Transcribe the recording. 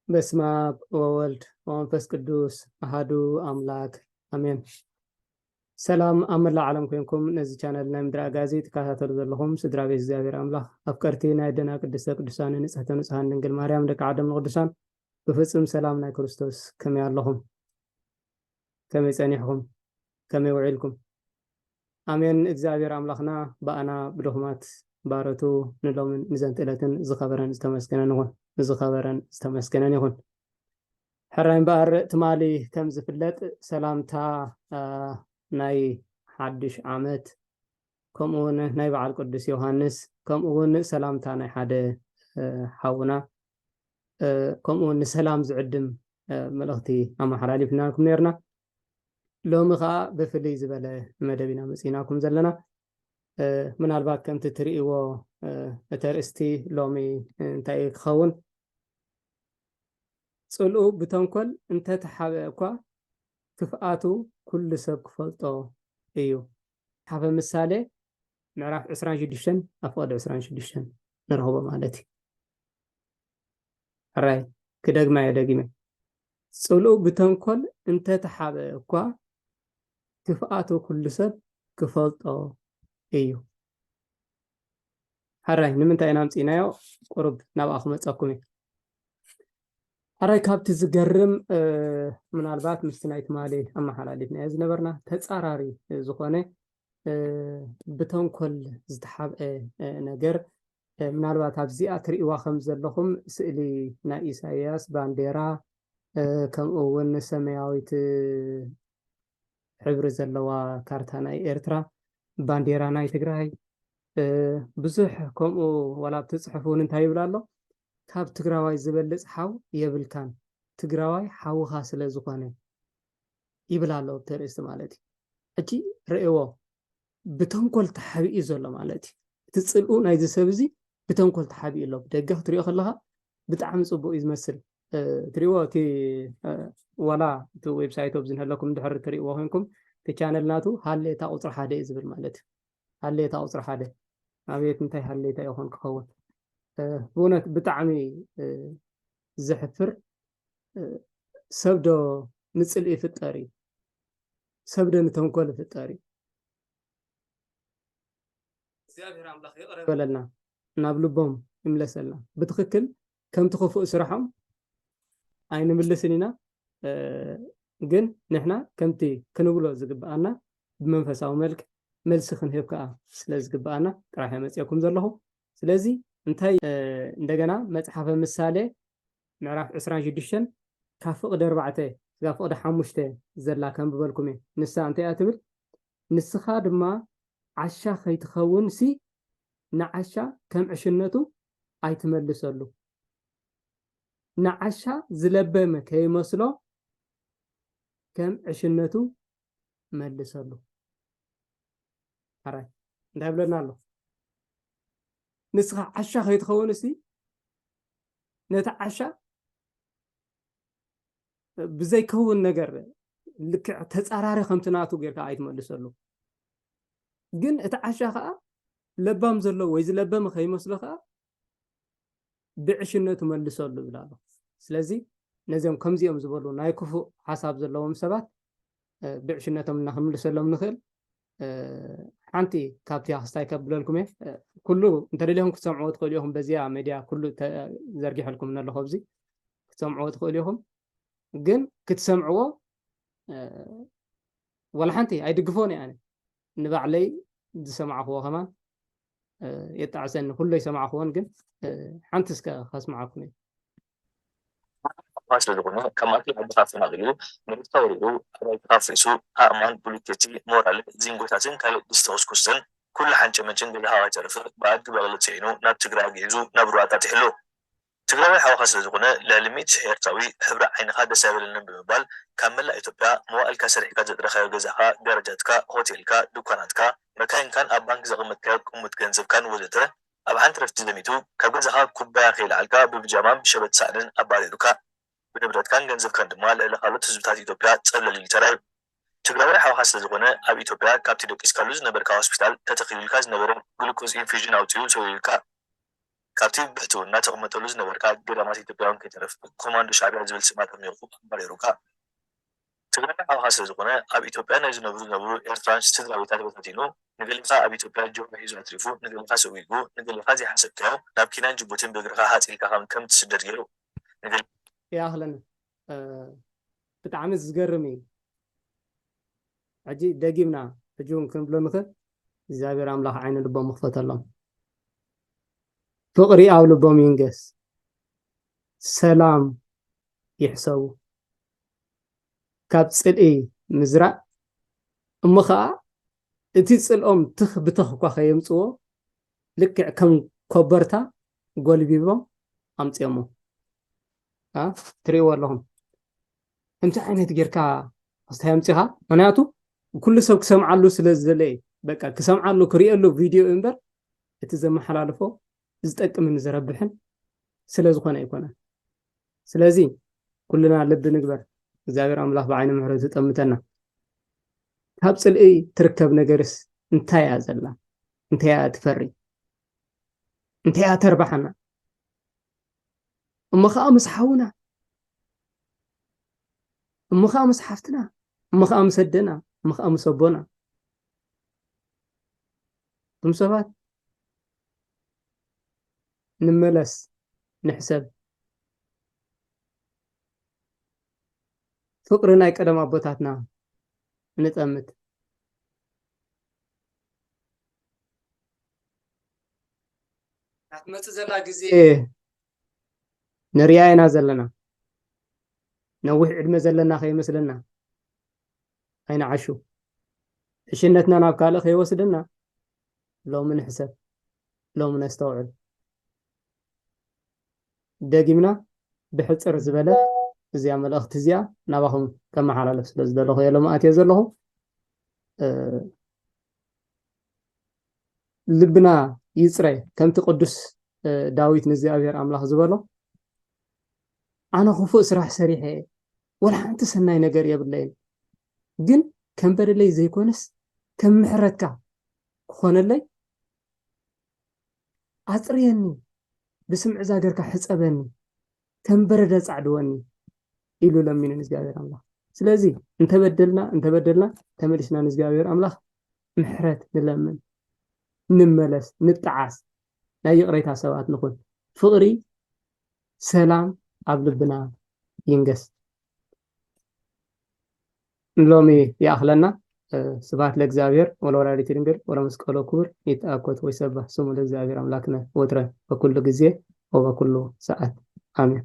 በስመ አብ ወወልድ ወመንፈስ ቅዱስ አሐዱ አምላክ አሜን። ሰላም ኣብ መላእ ዓለም ኮይንኩም ነዚ ቻነል ናይ ምድራ ጋዜ ትከታተሉ ዘለኹም ስድራ ቤት እግዚኣብሔር ኣምላኽ ኣፍቀርቲ ናይ ደና ቅድስተ ቅዱሳን ንጽሕተ ንጹሃን ድንግል ማርያም ደቂ ዓለም ንቅዱሳን ብፍጹም ሰላም ናይ ክርስቶስ ከመይ ኣለኹም? ከመይ ጸኒሕኩም? ከመይ ውዒልኩም? ኣሜን። እግዚኣብሔር ኣምላኽና በኣና ብድኹማት ባረቱ ንሎምን ንዘንቲ ዕለትን ዝኸበረን ዝተመስገነን ይኹን። ዝኸበረን ዝተመስገነን ይኹን። ሕራይ እምበር ትማሊ ከም ዝፍለጥ ሰላምታ ናይ ሓድሽ ዓመት ከምኡውን ናይ በዓል ቅዱስ ዮሃንስ ከምኡውን ሰላምታ ናይ ሓደ ሓውና ከምኡውን ንሰላም ዝዕድም መልእኽቲ ኣመሓላሊፍናልኩም ነርና። ሎሚ ከዓ ብፍልይ ዝበለ መደብ ኢና መፂናኩም ዘለና። ምናልባት ከምቲ ትርእይዎ እተርእስቲ ሎሚ እንታይ ክኸውን ጽልኡ ብተንኮል እንተተሓበ እኳ ክፍኣቱ ኩሉ ሰብ ክፈልጦ እዩ። ሓበ ምሳሌ ምዕራፍ 26 ኣፍቀዲ 26 ንረኽቦ ማለት እዩ። ሕራይ ክደግማ የደጊመ ጽልኡ ብተንኮል እንተተሓበ እኳ ክፍኣቱ ኩሉ ሰብ ክፈልጦ እዩ። ሕራይ ንምንታይ ኢና ምፂናዮ? ቁርብ ናብኣኹም መፀኩም እየ። ሕራይ ካብቲ ዝገርም ምናልባት ምስቲ ናይ ትማሊ ኣመሓላሊፍናዮ ዝነበርና ተፃራሪ ዝኾነ ብተንኮል ዝተሓብአ ነገር ምናልባት ኣብዚኣ ትርእይዋ ከም ዘለኹም ስእሊ ናይ ኢሳያስ ባንዴራ ከምኡ እውን ሰማያዊት ሕብሪ ዘለዋ ካርታ ናይ ኤርትራ ባንዴራ ናይ ትግራይ ብዙሕ ከምኡ ወላ ብትፅሕፉ እውን እንታይ ይብላ ኣሎ? ካብ ትግራዋይ ዝበልፅ ሓው የብልካን ትግራዋይ ሓውኻ ስለ ዝኾነ ይብላ ኣሎ ብተርእስቲ ማለት እዩ። ሕጂ ርእይዎ ብተንኮል ተሓቢኡ ዘሎ ማለት እዩ። እቲ ፅልኡ ናይዚ ሰብ እዚ ብተንኮል ተሓቢኡ ኣሎ። ብደገ ክትሪኦ ከለካ ብጣዕሚ ፅቡቅ እዩ ዝመስል። ትሪእዎ እቲ ወላ እቲ ዌብሳይት ዝንህለኩም ድሕሪ ትሪእዎ ኮይንኩም እቲ ቻነል ናቱ ሃሌታ ቁፅሪ 1 እዩ ዝብል ማለት እዩ። ሃሌታ ቁፅሪ 1 ኣብየት እንታይ ሃሌታ ይኾን ክኸውን ብእውነት ብጣዕሚ ዘሕፍር ሰብዶ ንፅልኢ ይፍጠር እዩ። ሰብዶ ንተንኮል ይፍጠር እዩ። እግዚኣብሔር ኣምላኽ ይቕረበለና ናብ ልቦም ይምለሰልና። ብትክክል ከምቲ ክፉእ ስራሖም ኣይንምልስን ኢና፣ ግን ንሕና ከምቲ ክንብሎ ዝግብኣና ብመንፈሳዊ መልክዕ መልሲ ክንህብ ከዓ ስለ ዝግብኣና ጥራሕ መፅአኩም ዘለኹ። ስለዚ እንታይ እንደገና መጽሓፈ ምሳሌ ምዕራፍ 26 ካብ ፍቅዲ 4 እስካብ ፍቅዲ 5 ዘላ ከንብበልኩም እየ። ንሳ እንታይ እያ ትብል? ንስኻ ድማ ዓሻ ከይትኸውን ሲ ንዓሻ ከም ዕሽነቱ ኣይትመልሰሉ፣ ንዓሻ ዝለበመ ከይመስሎ ከም ዕሽነቱ መልሰሉ። ሕራይ እንታይ ብለና ኣሎ? ንስኻ ዓሻ ከይትኸውን ሲ ነቲ ዓሻ ብዘይከውን ነገር ልክዕ ተፃራሪ ከምቲ ናቱ ጌርካ ኣይትመልሰሉ፣ ግን እቲ ዓሻ ከዓ ለባም ዘሎ ወይ ዝለበመ ከይመስሎ ከዓ ብዕሽነቱ መልሰሉ ይብላ ኣሎ። ስለዚ ነዚኦም ከምዚኦም ዝበሉ ናይ ክፉእ ሓሳብ ዘለዎም ሰባት ብዕሽነቶም እናክምልሰሎም ንኽእል ሓንቲ ካብቲ ክስታይ ከብለልኩም እየ። ኩሉ እንተደልኹም ክትሰምዕዎ ትኽእሉ ኢኹም። በዚያ ሚድያ ኩሉ ዘርጊሐልኩም ኣለኹ ኣብዚ ክትሰምዕዎ ትኽእሉ ኢኹም፣ ግን ክትሰምዕዎ ወላ ሓንቲ ኣይድግፎን እየ ኣነ ንባዕለይ ዝሰማዕኽዎ ከማን የጣዕሰኒ ኩሉ ይሰማዕኽዎን፣ ግን ሓንቲ እስከ ከስማዓኩም እየ። ስለዝኾነ ከማቲ ኣቦታት ተናግሪኡ ንብታ ወሪኡ ኣባይ ተካፍሱ ኣእማን ፖሊቴቲ ሞራል ዚንጎታትን ካልኦት ዝተወስኩስተን ኩሉ ሓንጨ መጭን ብዝሃዋ ጨርፍር ብኣዲ በቕሊ ፅዒኑ ናብ ትግራይ ጊዙ ናብ ሩዋጣ ትሕሉ ትግራዋይ ሓወኻ ስለ ዝኾነ ልዕሊ ኤርትራዊ ሕብሪ ዓይንኻ ደስ ኣይበለንን ብምባል ካብ መላእ ኢትዮጵያ መዋእልካ ሰሪሕካ ዘጥረኻዮ ገዛኻ ደረጃትካ ሆቴልካ ድኳናትካ መካይንካን ኣብ ባንኪ ዘቐመጥካዮ ቅሙጥ ገንዘብካን ወዘተ ኣብ ሓንቲ ረፍቲ ዘሚቱ ካብ ገዛኻ ኩባያ ከይለዓልካ ብብጃማን ብሸበት ሳዕርን ኣባሪሩካ ብንብረትካን ገንዘብካን ድማ ልዕሊ ካልኦት ህዝብታት ኢትዮጵያ ፀብለሊሉ ተራዩ ትግራዋይ ሓወኻ ስለ ዝኾነ ኣብ ኢትዮጵያ ካብቲ ደቂስካሉ ዝነበርካ ሆስፒታል ተተኺሉልካ ዝነበረ ግሉኮዝ ኢንፊዥን ኣውፅኡ ሰውዩልካ ካብቲ ብሕትውና ተቐመጠሉ ዝነበርካ ገዳማት ኢትዮጵያውን ከይተረፍ ኮማንዶ ሻዕብያ ዝብል ስማት ኣሚርኩ ኣባሪሩካ ትግራዋይ ሓወኻ ስለ ዝኾነ ኣብ ኢትዮጵያ ናይ ዝነብሩ ኤርትራን ስድራቤታት በታቲኑ ንገሊካ ኣብ ኢትዮጵያ ጆሮ ሒዙ ኣትሪፉ ንገሊካ ሰዊጉ ንገሊካ ዘይሓሰብካዮ ናብ ኪናን ጅቡትን ብእግርካ ሓፂልካ ከም ትስደድ ገይሩ ያኽለን ብጣዕሚ ዝገርም እዩ ሕጂ ደጊምና ሕጂ እውን ክንብሎ ንኽእል እግዚኣብሔር ኣምላኽ ዓይኒ ልቦም ክፈተሎም ፍቅሪ ኣብ ልቦም ይንገስ ሰላም ይሕሰቡ ካብ ፅልኢ ምዝራእ እሞ ከዓ እቲ ፅልኦም ትኽ ብትኽ እኳ ከየምፅዎ ልክዕ ከም ኮበርታ ጎልቢቦም ኣምፅዮሞ ትሪእዎ ኣለኹም ከምቲ ዓይነት ጌርካ ኣስታይ ኣምፂኻ ምክንያቱ ኩሉ ሰብ ክሰምዓሉ ስለ ዝደለየ በቃ ክሰምዓሉ ክሪአሉ ቪድዮ እምበር እቲ ዘመሓላልፎ ዝጠቅምን ዝረብሕን ስለ ዝኾነ ኣይኮነን ስለዚ ኩልና ልቢ ንግበር እግዚኣብሔር ኣምላኽ ብዓይኒ ምሕረቱ ይጠምተና ካብ ፅልኢ ትርከብ ነገርስ እንታይ እያ ዘላ እንታይ እያ ትፈሪ እንታይ እያ ተርባሓና እሞ ከዓ ምስ ሓውና እሞ ከዓ ምስ ሓፍትና እሞ ከዓ ምስ ኣደና እሞ ከዓ ምስ ኣቦና እቶም ሰባት نملس نحسب فقرنا يقدم أبوتاتنا نتأمت أحمد زلا جزي نريانا زلنا نوح عدم زلنا خي مثلنا أين عشو شنتنا ناكالة خي وسدنا لو من حسب لو من استوعب داقمنا بحصر زبالة زي ملأخت زيا نباهم كما حلال سلز دلخو يلو ما أتيزر لهم لبنا يسري كم تقدس داويت نزي أبير أملاح زبالة أنا خفو إسراح سريحي ولا أنت سناي نقر يا بالليل جن كم برلي زي كونس كم محرتك خون اللي أطريني بسمع زاجرك حسابني كم برد صعدوني إلو لمن نزجابير الله سلازي انت بدلنا تملسنا نزجابير الله محرت نلمن نملس نتعاس لا يقريتها سوات نقول فقري سلام عبلبنا ينقس نلومي يا أخلنا سبات لإግዚአብሔር ወለወላዲት ድንግል ወለመስቀሉ ክቡር ይትአኮት ወይሰብሕ ስሙ ለእግዚአብሔር አምላክነ ወትረ በኩሉ ጊዜ ወበኩሉ ሰዓት አሜን